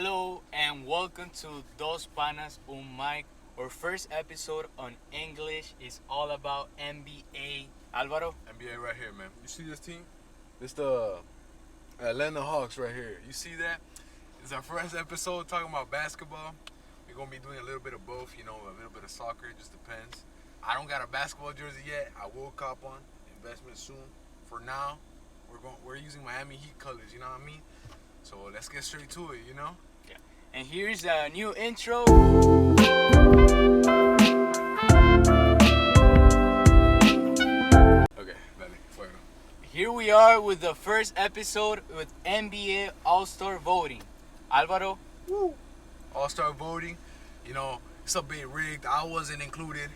Hello and welcome to dospanasunmic. Our first episode on English is all about NBA. Alvaro? NBA right here, man. You see this team? It's the Atlanta Hawks right here. You see that? It's our first episode talking about basketball. We're going to be doing a little bit of both, a little bit of soccer. It just depends. I don't got a basketball jersey yet. I will cop one. Investment soon. For now, we're using Miami Heat colors, you know what I mean? So let's get straight to it, Yeah. And here's a new intro. Okay, dale, fuego. Here we are with the first episode with NBA All-Star voting. Alvaro? Woo. All-Star voting, it's a bit rigged. I wasn't included,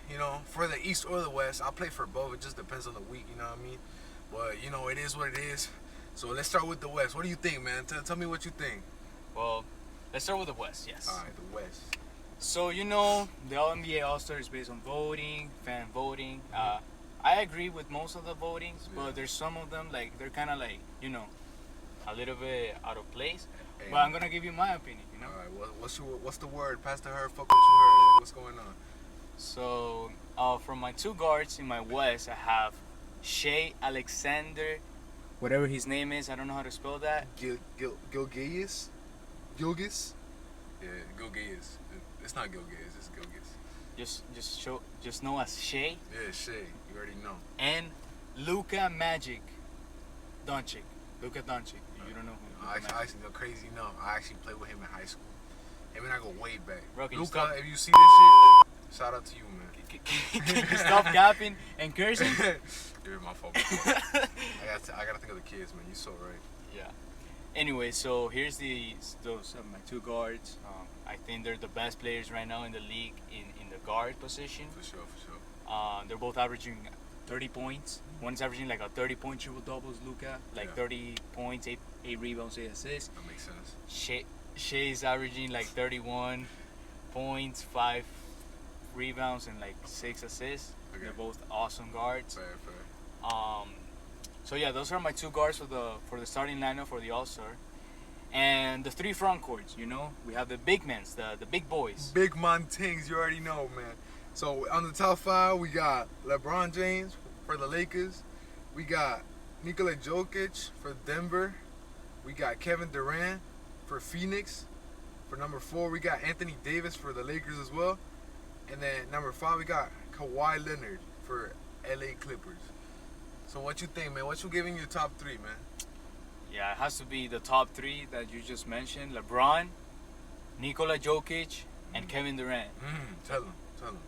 for the East or the West. I play for both. It just depends on the week, you know what I mean? But, it is what it is. So let's start with the West. What do you think, man? Tell me what you think. Well, let's start with the West, yes. All right, the West. So, the All-NBA All-Star is based on voting, fan voting. I agree with most of the votings, but there's some of them, they're kind of a little bit out of place. Hey, but I'm going to give you my opinion, All right, what's the word? Pass to her, fuck what you heard. What's going on? So, from my two guards in my West, I have Shea Alexander, whatever his name is. I don't know how to spell that. Gilgeous? Gilgis? Yeah, Gilgeous. It's not Gilgeous, it's Gilgis. Just know as Shea. Yeah, Shay. You already know. And Luka Magic Doncic. Luka Doncic. You don't know who I Luka Magic. actually know crazy enough. I actually played with him in high school. Him and I go way back. Bro, can you Luka, stop? if you see this shit, shout out to you, man. Can you stop capping and cursing? You're my fault. I gotta think of the kids, man. You so right. Yeah. Anyway, so here's those my two guards. I think they're the best players right now in the league in the guard position. For sure. They're both averaging 30 points. One's averaging like a 30-point triple doubles, Luka, 30 points, 8 rebounds, 8 assists. That makes sense. Shay's averaging like 31 points, 5 rebounds, and like 6 assists. Okay. They're both awesome guards. Fair. So yeah, those are my two guards for the starting lineup for the All-Star. And the three front courts, we have the big men, the big boys. Big man things, you already know, man. So on the top 5, we got LeBron James for the Lakers. We got Nikola Jokic for Denver. We got Kevin Durant for Phoenix. For number 4, we got Anthony Davis for the Lakers as well. And then number 5, we got Kawhi Leonard for LA Clippers. So what you think, man? What you giving your top 3, man? Yeah, it has to be the top 3 that you just mentioned: LeBron, Nikola Jokic, and Kevin Durant. Tell him.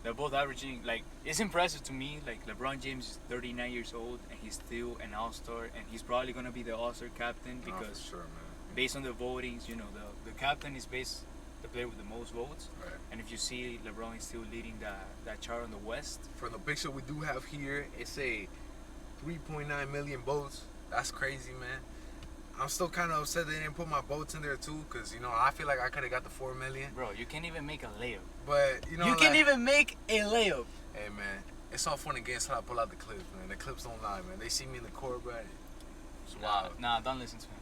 They're both averaging, it's impressive to me. LeBron James is 39 years old and he's still an All-Star, and he's probably gonna be the All-Star captain because for sure, man. based on the votings, the captain is the player with the most votes. Right. And if you see, LeBron is still leading that chart on the West. For the picture we do have here, it's a 3.9 million votes. That's crazy, man. I'm still kind of upset they didn't put my votes in there too, because I feel like I could have got the 4 million. Bro, you can't even make a layup. But you can't even make a layup. Hey, man, it's all fun and games till I pull out the clips, man. The clips don't lie, man. They see me in the court, but it's wild. Nah, don't listen to him.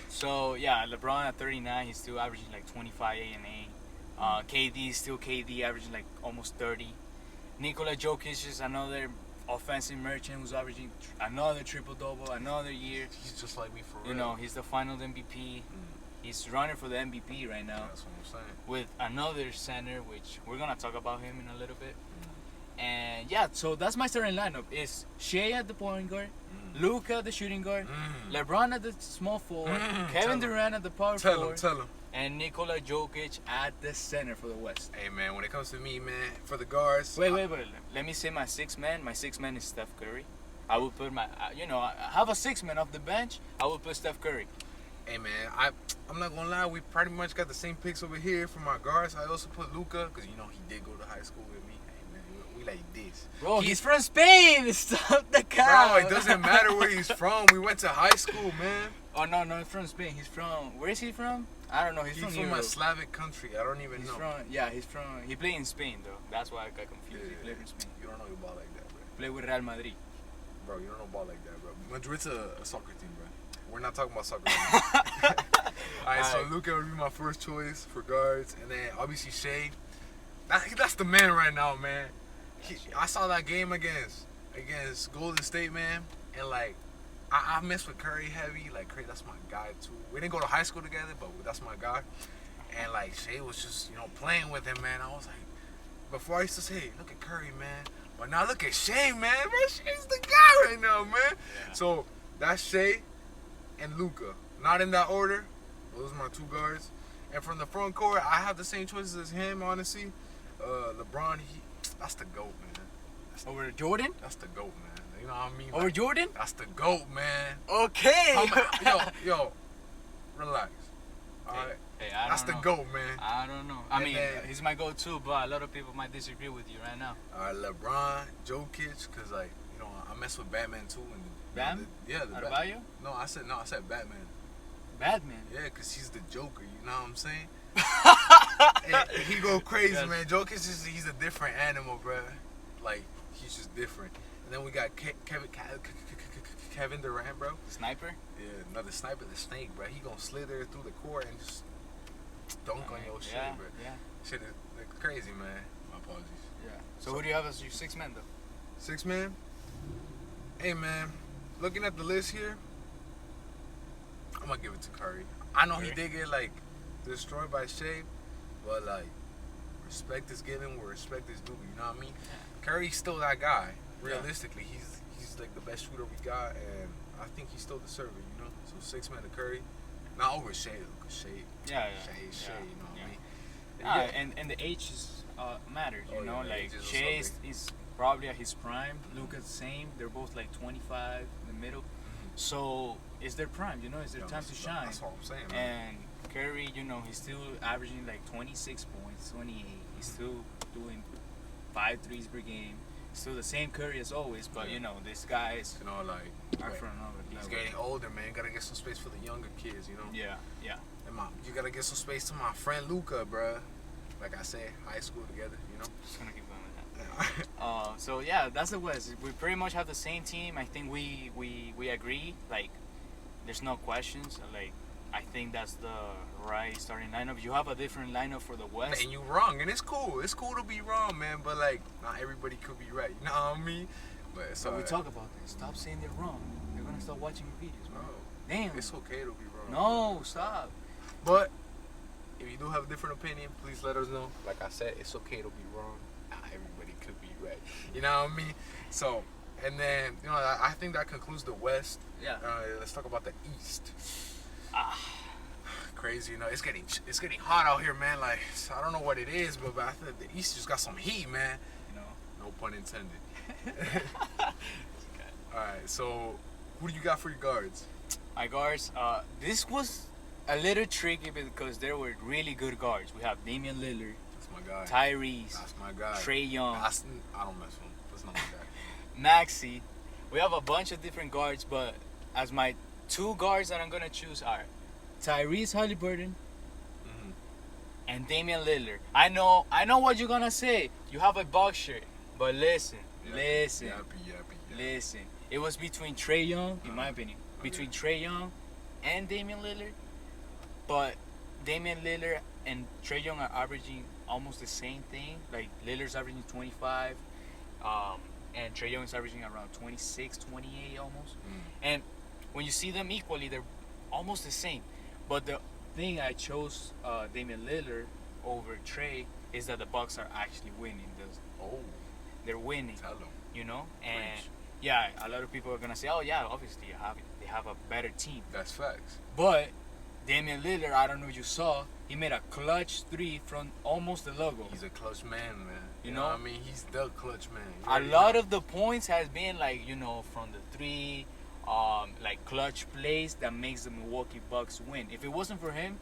So yeah, LeBron at 39, he's still averaging like 25 ANA. KD is still KD, averaging like almost 30. Nikola Jokic is another offensive merchant who's averaging another triple-double, another year. He's just like me for real. He's the finals MVP. He's running for the MVP right now. That's what I'm saying. With another center, which we're going to talk about him in a little bit. And yeah, so that's my starting lineup. It's Shea at the point guard, Luka at the shooting guard, LeBron at the small forward, Kevin Durant at the power forward. Tell him. And Nikola Jokic at the center for the West. Hey, man, when it comes to me, man, for the guards. Wait. Let me say my 6 man. My 6 man is Steph Curry. I will put I have a 6 man off the bench. I will put Steph Curry. Hey, man, I'm not going to lie. We pretty much got the same picks over here for my guards. I also put Luka because, he did go to high school with me. Hey, man, we like this. Bro, he's from Spain. Stop the cow. Bro, it doesn't matter where he's from. We went to high school, man. Oh, no, he's from Spain. He's from, where is he from? I don't know. He's from a Slavic country. I don't even know. He played in Spain, though. That's why I got confused. Yeah, he played in Spain. You don't know your ball like that, bro. Played with Real Madrid. Bro, you don't know ball like that, bro. Madrid's a soccer team, bro. We're not talking about soccer. Alright, so Luka would be my first choice for guards, and then obviously Shea. That's the man right now, man. I saw that game against Golden State, man, and like I mess with Curry heavy. Like Curry, that's my guy too. We didn't go to high school together, but that's my guy. And like Shea was just playing with him, man. I was like, before I used to say, hey, look at Curry, man, but now look at Shea, man. Bro, Shea's the guy right now, man. Yeah. So that's Shea and Luka. Not in that order. Those are my two guards. And from the front court, I have the same choices as him, honestly. LeBron, that's the GOAT, man. Over Jordan? That's the GOAT, man. You know what I mean? Over Jordan? That's the GOAT, man. Okay. Yo, relax. All right. Hey, I that's don't the know. GOAT, man. I don't know. I mean, he's my GOAT too, but a lot of people might disagree with you right now. All right, LeBron, Jokic, because, like, I mess with Batman too. And Batman? Yeah, the Batman. No, I said Batman. Batman? Yeah, because he's the Joker, you know what I'm saying? He go crazy, man. Jokic he's a different animal, bro. Like, he's just different. And then we got Kevin Durant, bro. Sniper? Yeah, another sniper, the snake, bro. He gonna slither through the court and just dunk on your shit, bro. Yeah. Shit is like, crazy, man. My apologies. Yeah. So who do you have as your six man, though? Six man? Hey, man. Looking at the list here, I'm gonna give it to Curry. I know he did get, like, destroyed by Shea, but, like, respect is given where respect is due, you know what I mean? Curry's still that guy. Realistically, he's like the best shooter we got, and I think he still deserves it, you know? So six man to Curry. Not over Shea, because Shea, you know what I mean? And the age is matters, you know? Yeah, like, Shea is probably at his prime. Luka's the same. They're both like 25 in the middle. So it's their prime, you know? It's their time to shine. That's what I'm saying, man. And Curry, he's still averaging like 26 points, 28. He's still doing 5 threes per game. Still the same Curry as always, but this guy is like are for another level. He's getting older, man. Gotta get some space for the younger kids, you know. Yeah. And you gotta get some space to my friend Luka, bruh. Like I said, high school together, you know. Just gonna keep going with that. So yeah, that's the West. We pretty much have the same team. I think we agree. Like, there's no questions. Like, I think that's the right starting lineup. You have a different lineup for the West. And you wrong, and it's cool. It's cool to be wrong, man. But like, not everybody could be right. You know what I mean? But so we talk about this. Stop saying they're wrong. They're gonna stop watching your videos, bro. Damn. It's okay to be wrong. No, stop. But if you do have a different opinion, please let us know. Like I said, it's okay to be wrong. Not everybody could be right. You know what I mean? So, and then I think that concludes the West. Yeah. Let's talk about the East. Crazy, it's getting hot out here, man. Like, I don't know what it is, but I think the East just got some heat, man. No pun intended. All right, so who do you got for your guards? My guards, this was a little tricky because there were really good guards. We have Damian Lillard. That's my guy. Tyrese. That's my guy. Trae Young. I don't mess with him. That's not my guy. Maxey. We have a bunch of different guards, but as my two guards that I'm gonna choose are Tyrese Halliburton and Damian Lillard. I know what you're gonna say. You have a box shirt, but listen. It was between Trae Young, in my opinion, between Trae Young and Damian Lillard. But Damian Lillard and Trae Young are averaging almost the same thing. Like, Lillard's averaging 25, and Trae Young is averaging around 26, 28 almost. And when you see them equally, they're almost the same. But the thing I chose Damian Lillard over Trae is that the Bucks are actually winning. They're winning. Tell them. And yeah, a lot of people are gonna say, oh yeah, obviously they have a better team. That's facts. But Damian Lillard, I don't know if you saw, he made a clutch 3 from almost the logo. He's a clutch man, man. You know what I mean? He's the clutch man. A lot of the points has been like, from the 3, like clutch plays that makes the Milwaukee Bucks win. If it wasn't for him,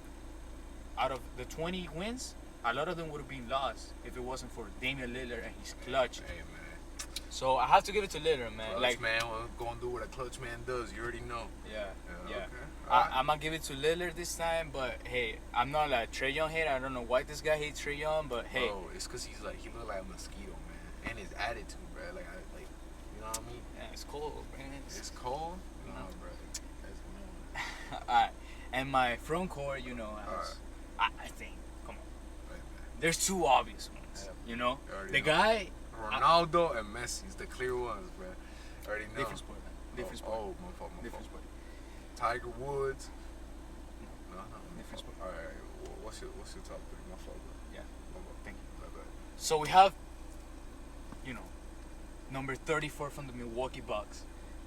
out of the 20 wins, a lot of them would have been lost if it wasn't for Damian Lillard and his clutch. Hey, man. So I have to give it to Lillard, man. Clutch man, we're gonna do what a clutch man does. You already know. Yeah. Okay. I'm gonna give it to Lillard this time, but hey, I'm not like Trae Young hater. I don't know why this guy hates Trae Young, but hey. Bro, it's because he look like a mosquito, man, and his attitude, bro. Like you know what I mean? Yeah, it's cold, man. It's cold. No, bro. Alright. And my front court, you know, I think, come on. There's two obvious ones, you know. The guy, Ronaldo and Messi is the clear ones, bro. I already know. Different sport, man. Different sport. Oh, my fault. Different sport. Tiger Woods. No. Different sport. All right. What's your top three? My fault, bro. Yeah. Thank you. My bad. So we have, you know, number 34 from the Milwaukee Bucks.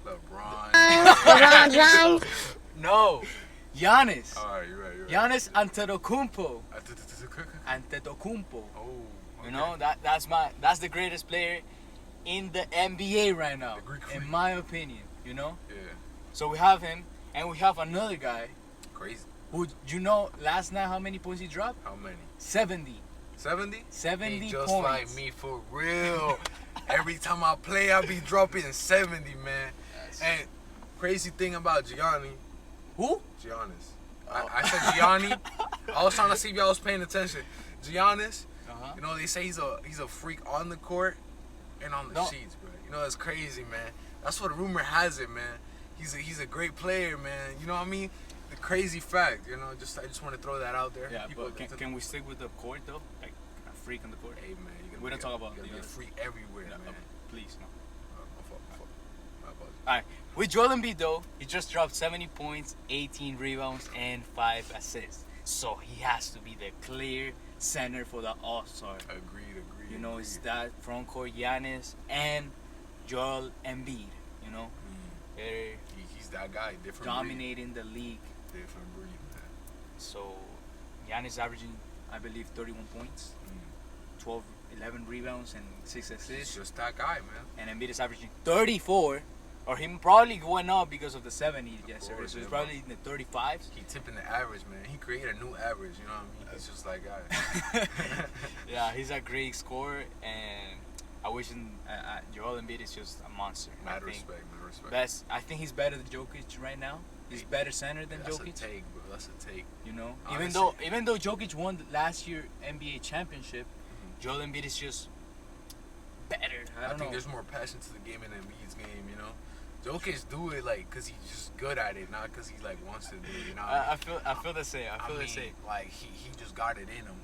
LeBron. LeBron. No, Giannis. All right, you're right. Giannis Antetokounmpo. Oh. You know, that's the greatest player in the NBA right now, The Greek in freak. my opinion. You know. Yeah. So we have him, and we have another guy Crazy. who, you know, last night how many points he dropped? How many? 70. 70? 70 He just points. like me, for real. Every time I play, I be dropping 70, man. Yes. And crazy thing about Giannis. Who? Giannis. Oh. I said Gianni. I was trying to see if y'all was paying attention. Giannis, Uh-huh. you know, they say he's a freak on the court and on the No. sheets, bro. You know, that's crazy, man. That's what rumor has it, man. He's a great player, man. You know what I mean? The crazy fact, you know, I just want to throw that out there. Yeah, People but can we stick with the court though? Like a freak on the court? Hey, man, We don't talk about you the gotta be a other- freak everywhere, No, man. please, no. My fault. My apologies. Alright, with Joel Embiid though, he just dropped 70 points, 18 rebounds, and 5 assists. So he has to be the clear center for the All-Star. Agreed. You know, it's that front court Giannis and Joel Embiid. You know, they're He's that guy, different dominating the league. breed. Different breed, man. So Giannis averaging, I believe, 31 points, 12, 11 rebounds, and 6 He's assists. just that guy, man. And Embiid is averaging 34, or him probably going up because of the 70 yesterday. course, So he's yeah, probably in the 35s. He tipping the average, man. He created a new average, you know what I mean? He's just that guy. Yeah, he's a great scorer, and I wish Joel Embiid is just a monster. Mad respect, man. Respect. I think he's better than Jokic right now. He's better center than That's Jokic. a take, bro. That's a take. You know, Honestly. even though Jokic won the last year NBA championship, Joel Embiid is just better. I don't think know. there's more passion to the game in Embiid's game, you know? Jokic do it like because he's just good at it, not because he like wants to do it. You know, I feel the same. I feel the mean, same. Like he just got it in him.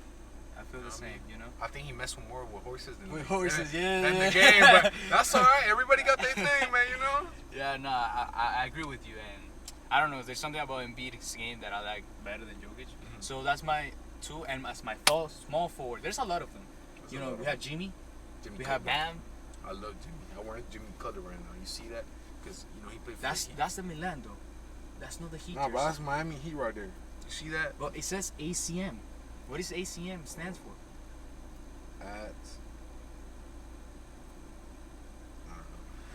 I feel the I same. mean, You know. I think he messed with more with horses than With horses, yeah. than the game. But that's all right. Everybody got their thing, man. You know. Yeah, no, I agree with you, and I don't know. There's something about Embiid's game that I like better than Jokic. So that's my two, and as my small forward. There's a lot of them. You know, we have Jimmy, Jimmy we Cutler. have Bam. I love Jimmy. I want Jimmy Cutler right now. You see that? Because you know he played for That's the Heat. that's the Milan though. That's not the Heat. Nah, but jersey. that's Miami Heat right there. You see that? But it says ACM. What is ACM stands for?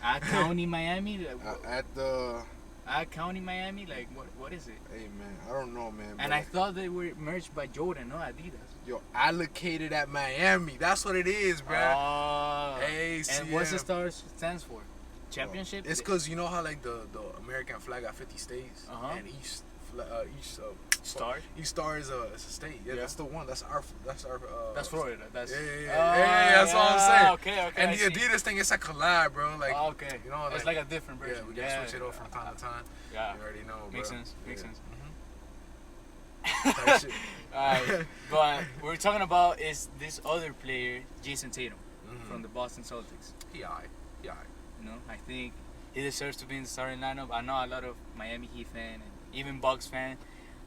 At County Miami. At the. At County Miami. Like what is it? Hey man, I don't know, man. And but- I thought they were merged by Jordan, no Adidas. Yo, allocated at Miami. That's what it is, bro. Oh. ACM. And what's the stars stands for? Championship. It's because you know how like the American flag got 50 states, Uh-huh. and each Star? each star is a state. Yeah, Yeah. that's the one. That's our. That's Florida. That's Yeah, that's what I'm saying. Okay. And I the see. Adidas thing, it's a collab, bro. Like, Oh, okay. you know, It's like a different version. yeah, we gotta switch it up from time to time. Yeah. You already know, bro. Makes sense. Makes sense. Type shit. Alright, but we're talking about is this other player, Jason Tatum, from the Boston Celtics. He alright. You know, I think he deserves to be in the starting lineup. I know a lot of Miami Heat fan and even Bucks fan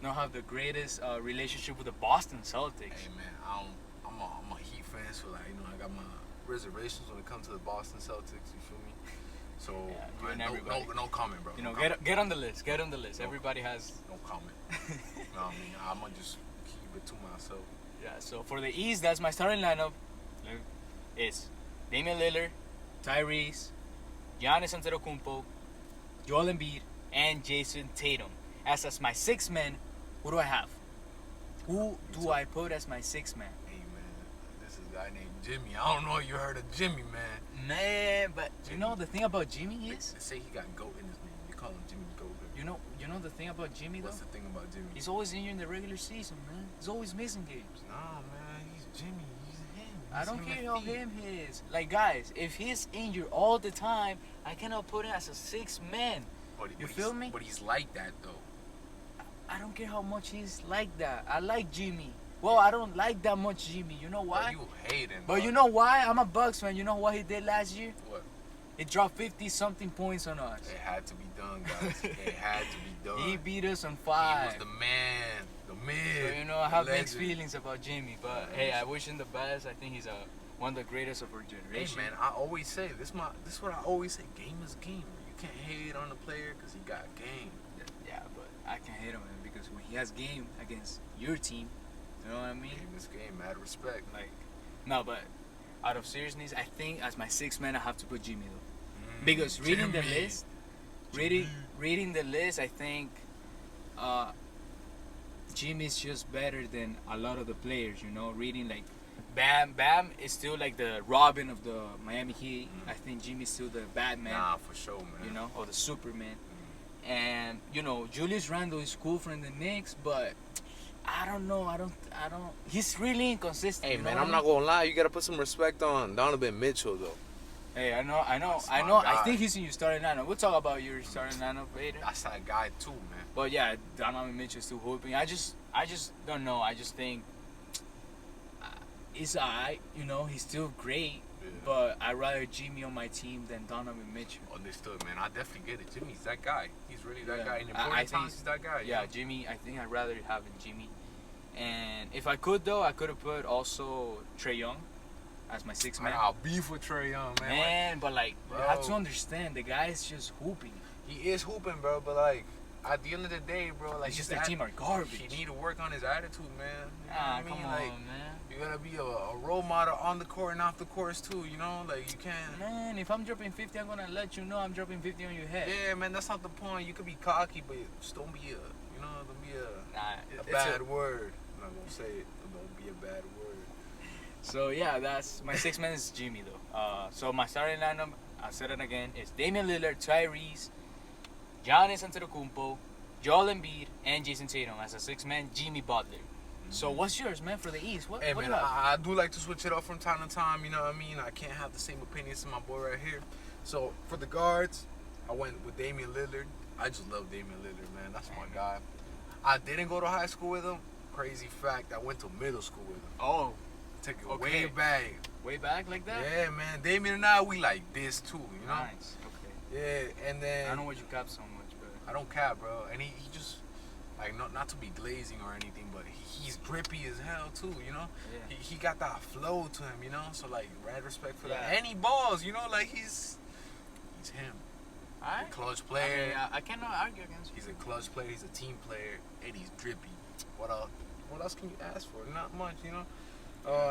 don't have the greatest relationship with the Boston Celtics. Hey man, I'm a Heat fan, so like you know I got my reservations when it comes to the Boston Celtics. You feel me? So Yeah, you and no everybody. no comment, bro. You know, No comment. get on the list. Get on the list. No. Everybody has. No comment. No, I mean I'm gonna just keep it to myself. Yeah. So for the East, that's my starting lineup. It's Damian Lillard, Tyrese, Giannis Antetokounmpo, Joel Embiid, and Jason Tatum. As my sixth man, who do I have? Who do I put as my sixth man? Hey man, this is a guy named Jimmy. I don't know if you heard of Jimmy, man. Man, but you know the thing about Jimmy They is, say he got GOAT in his name. They call him Jimmy GOAT. you know the thing about Jimmy though. What's the thing about Jimmy? He's always injured in the regular season, man. He's always missing games. Nah, man, he's Jimmy. He's him. I don't He's care how MFP. him he is. Like guys, if he's injured all the time, I cannot put him as a sixth man. But You but feel he's- me? But he's like that though. I don't care how much he's like that. I like Jimmy. Well, I don't like that much Jimmy. You know Bro, why? you hating. But bro. you know why? I'm a Bucks fan. You know what he did last year? What? He dropped 50-something points on us. It had to be done, guys. It had to be done. He beat us on He 5. was the man. The man. So, you know, I have mixed legend. feelings about Jimmy. But, hey, I wish him the best. I think he's one of the greatest of our Hey generation. man, I always say this. This is what I always say. Game is game. You can't hate on the player because he got game. Yeah, but I can't hate on him because when he has game against your team, you know what I mean? Game is game. Mad respect. Like, no, but out of seriousness, I think as my sixth man, I have to put Jimmy though. Because reading the Jimmy. list, reading the list, I think Jimmy's just better than a lot of the players. You know, reading like Bam is still like the Robin of the Miami Heat. I think Jimmy's still the Batman. Nah, for sure, man. You know, or the Superman. And you know, Julius Randle is cool from the Knicks, but I don't know. I don't. He's really inconsistent. Hey you man, know I'm what I not gonna lie. You gotta put some respect on Donovan Mitchell though. mean? Hey, I know. That's I my know. I guy. think he's in your starting lineup. We'll talk about your starting lineup later. That's that guy too, man. But yeah, Donovan Mitchell's still hooping. I just don't know. I just think he's alright. You know, he's still great. Yeah. But I'd rather Jimmy on my team than Donovan Mitchell. Understood, man. I definitely get it. Jimmy's that guy. He's really that Yeah. guy. In I important think times, he's that guy. you Yeah, know? Jimmy. I think I'd rather have Jimmy. And if I could though, I could have put also Trae Young as my sixth I man. got beef with Trae Young, man. Man, but like you have to Bro. understand the guy's just hooping. He is hooping, bro. But like, at the end of the day, bro, like It's just his their team are garbage. He need to work on his attitude, man. You know Ah, what I come mean? on, Like, man. you gotta be a role model on the court and off the course too. You know, like you can't. Man, if I'm dropping 50, I'm gonna let you know I'm dropping 50 on your head. Yeah, man, that's not the point. You could be cocky, but just don't be don't be a Nah, bad word. I'm not gonna say it. But don't be a bad word. So yeah, that's my sixth man is Jimmy though. So my starting lineup, I'll say it again, is Damian Lillard, Tyrese, Giannis Antetokounmpo, Joel Embiid, and Jason Tatum as a sixth man. Jimmy Butler. So what's yours, man, for the East? What? Hey what man, do you have? I do like to switch it up from time to time. You know what I mean? I can't have the same opinions as my boy right here. So for the guards, I went with Damian Lillard. I just love Damian Lillard, man. That's my guy. I didn't go to high school with him. Crazy fact, I went to middle school with him. Oh, Take it Okay. way back. way back like that. Yeah, man. Damian and I, we like this too, you know? Nice. Okay. Yeah, and then I don't know what you cap so much, but I don't cap, bro. And he just like not to be glazing or anything, but he's drippy as hell too, you know? yeah. He got that flow to him, you know? So like rad respect for that. Yeah. And he balls, you know, like he's him. Alright. Clutch player. I cannot argue against you. He's a clutch player, he's a team player, and he's drippy. What else can you ask for? Not much, you know?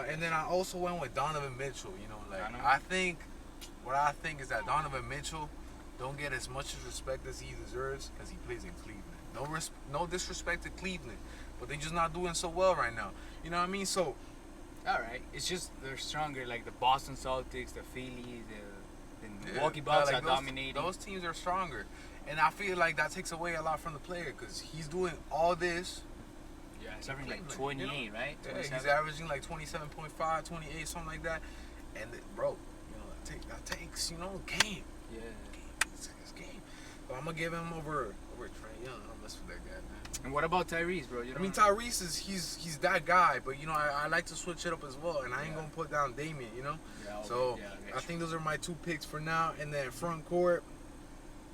And then I also went with Donovan Mitchell, you know, like Donovan. what I think is that Donovan Mitchell don't get as much respect as he deserves because he plays in Cleveland. No disrespect to Cleveland, but they're just not doing so well right now. You know what I mean? So Alright. It's just they're stronger, like the Boston Celtics, the Philly, the yeah, Milwaukee Bucks like are dominating. Those teams are stronger, and I feel like that takes away a lot from the player because he's doing all this. Yeah, it's averaging like Cleveland, 28, you know? right? Yeah, 27? he's averaging like 27.5, 28, something like that. And bro, you know, that takes game. Yeah. It's game. But I'm gonna give him over Trae Young. I don't mess with that guy, man. And what about Tyrese, bro? You I mean, don't- Tyrese he's that guy, but you know, I like to switch it up as well, and I ain't Yeah. gonna put down Damian, you know. Yeah, okay, So yeah, I think those are my two picks for now. And then front court,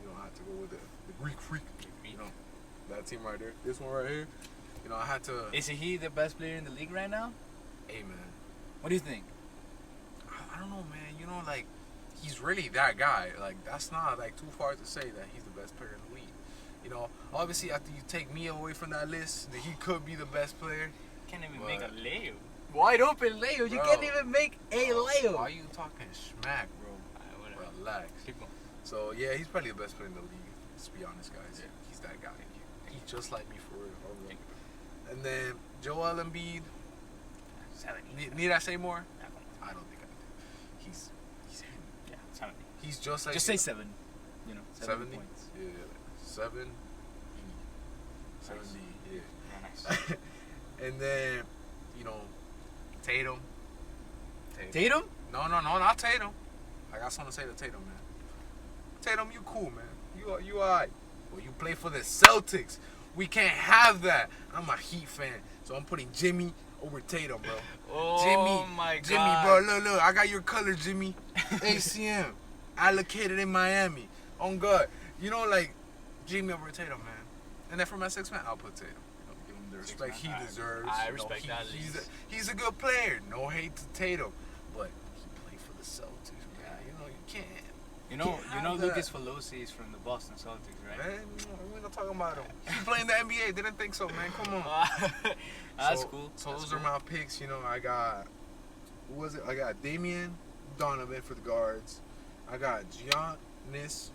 you know, I have to go with the Greek Freak. You know, that team right there. This one right here. You know, I had to. Is he the best player in the league right now? Hey man, What do you think? I don't know, man. You know, like he's really that guy. Like that's not like too far to say that he's the best player in the league. You know, obviously after you take me away from that list, that he could be the best player. Can't even But- make a layup. Wide open layup. You Bro. can't even make a layup. Why you talking smack, bro? Alright, whatever. Relax. Keep going. So yeah, he's probably the best player in the league. Let's be honest, guys. Yeah. He's that guy. He's just like me for real. And then Joel Embiid. 70. Need I say more? Yeah, come on. I don't think I do. He's him. Yeah, 70. He's just like Just say 7. You know, 7 70? points. Yeah, 70. 70. Yeah. Yeah, nice. And then, you know, Tatum. Tatum? No, not Tatum. I got something to say to Tatum, man. Tatum, you cool, man. You alright. Well, you play for the Celtics, We can't have that. I'm a Heat fan, so I'm putting Jimmy over Tatum, bro. Oh Jimmy, my God. Jimmy, bro, look, I got your color, Jimmy. ACM, allocated in Miami. On God, you know, like Jimmy over Tatum, man. And then for my sixth man, I'll put Tatum. You know, give him the respect he deserves. I You know, respect that. he's a good player. No hate to Tatum, but he played for the Celtics, man. You know, you can't. You know, have Lucas that. Pelosi is from the Boston Celtics, right? Man, we're not talking about him. He playing the NBA. Didn't think so, man. Come on. That's So- cool. So That's those cool. are my picks. You know, I got who was it? I got Damian Donovan for the guards. I got Giannis.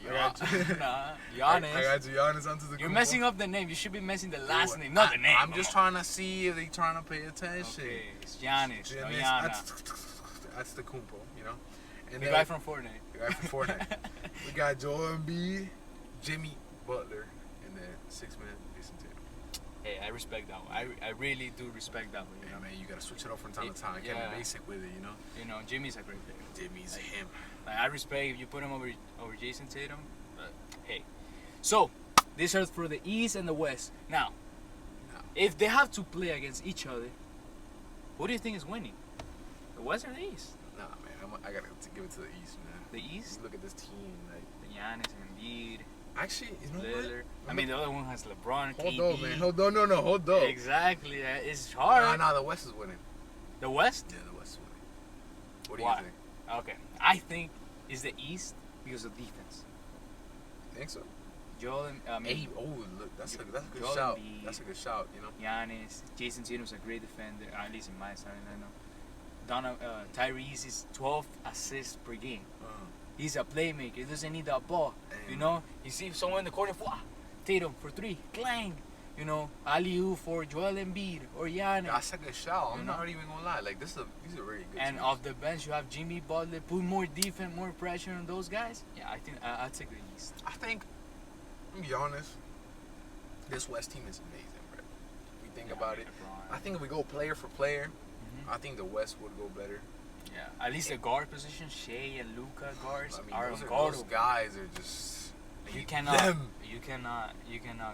Nah, I Giannis. got Giannis onto the. You're messing up the name. You should be messing the last name, not the name. I'm just trying to see if they trying to pay attention. Okay, it's Giannis, no Giannis, Yana. that's the Kumpo, you know. And The then- guy from Fortnite. the guy from Fortnite. We got Joel Embiid, Jimmy Butler, and then six-man Jason Tatum. Hey, I respect that one. I really do respect that one. You Yeah, know, man, you gotta switch it up from time to time. Can't Yeah. be basic with it, you know. you know, Jimmy's a great player. Jimmy's him. Like, I respect if you put him over Jason Tatum, but hey. So, these are for the East and the West. Now, if they have to play against each other, who do you think is winning? The West or the East? Nah, man, I gotta give it to the East, man. The East? Just look at this team, like. The Giannis, Embiid, Actually, you know Lillard. what? I mean, the other one has LeBron, Hold KD. on, man. Hold on, no, hold on. Exactly. It's hard. Nah, the West is winning. The West? Yeah, the West is winning. What do Why? you think? Okay. I think it's the East because of defense. Think so? Joel, Hey, oh, look, that's a good Joel shout. Embiid. That's a good shout, you know. Giannis, Jason Tatum's a great defender, at least in my side, I know. Tyrese is 12 assists per game. He's a playmaker. He doesn't need that ball. You know, you see someone in the corner, Tatum for three, clang. You know, alley-oop for Joel Embiid or Giannis. That's a good shout. You I'm know? not even gonna lie. Like these are really good. And teams. off the bench, you have Jimmy Butler. Put more defense, more pressure on those guys. Yeah, I think I'd take the East. I think, I'm be honest, this West team is amazing, bro. We think about it. LeBron. I think if we go player for player, Mhm. I think the West would go better. Yeah, at least the guard position, Shea and Luka guards I mean, are those unguardable. guys are just You them. cannot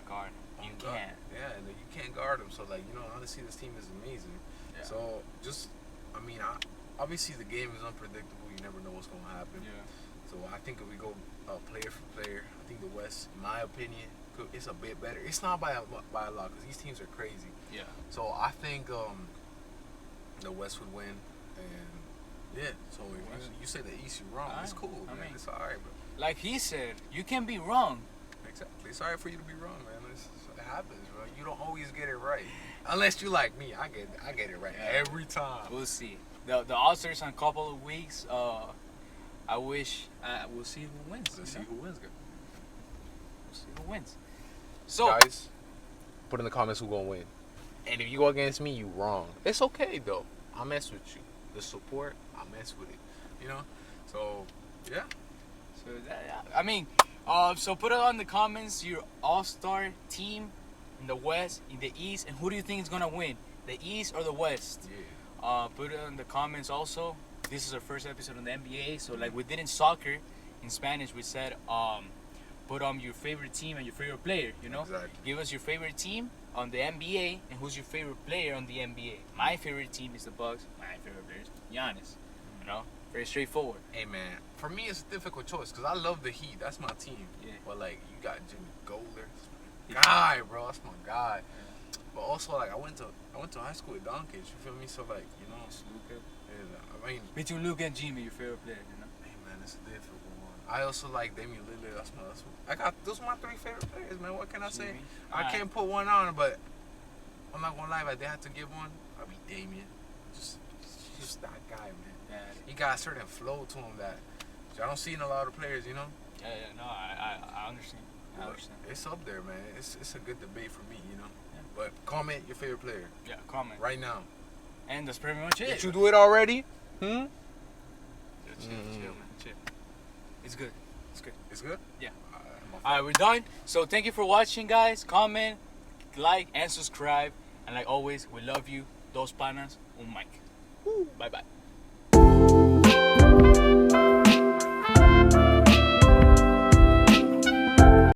guard. You Oh, God. can't. Yeah, and you can't guard them. So like, you know, honestly, this team is amazing. Yeah. So just, I mean, obviously the game is unpredictable. You never know what's gonna happen. Yeah. So I think if we go player for player, I think the West, in my opinion, it's a bit better. It's not by a lot because these teams are crazy. Yeah. So I think the West would win, and yeah. So if West. you say the East, you're wrong. It's Alright. cool, I man. mean- It's alright, bro. Like he said, you can be wrong. Exactly. It's alright for you to be wrong, man. It happens, bro. You don't always get it right, unless you like me. I get it right Yeah. every time. We'll see. The All-Stars in a couple of weeks. I wish we'll see who wins. Let's you see know? who wins, guys. We'll see who wins. So Guys, put in the comments who gonna win. And if you go against me, you wrong. It's okay though. I mess with you. The support, I mess with it. You know. So yeah. So I mean, so put it on the comments your all-star team in the West, in the East, and who do you think is gonna win, the East or the West? Yeah. Put it in the comments also. This is our first episode on the NBA, so like we did in soccer, in Spanish we said put your favorite team and your favorite player. You know, Exactly. give us your favorite team on the NBA and who's your favorite player on the NBA. My favorite team is the Bucks. My favorite player is Giannis. You know, very straightforward. Hey man, for me it's a difficult choice because I love the Heat. That's my team. Yeah. But like you got Jimmy Golder, Yeah. guy, bro. That's my guy. But also like I went to high school with Doncic. You feel me? So like you know, It's Luka. I mean, Between Luka and Jimmy, your favorite player, you know? hey man, it's a difficult one. I also like Damian Lillard. I got those are my three favorite players, man. What can I say? Jimmy. I Alright. can't put one on, but I'm not gonna lie. If I did have to give one, I'd be Damian. Just that guy, man. Yeah, He got a certain flow to him that I don't see in a lot of players, you know. no, I understand. I But understand. it's up there, man. It's a good debate for me, you know. Yeah. But comment your favorite player Yeah, comment. right now. And that's pretty much it. Did you do it already? Chill, man, chill. It's good. It's good. It's good. Yeah. I'm Alright, we're done. So thank you for watching, guys. Comment, like, and subscribe. And like always, we love you. Dos panas, un mic. Bye bye.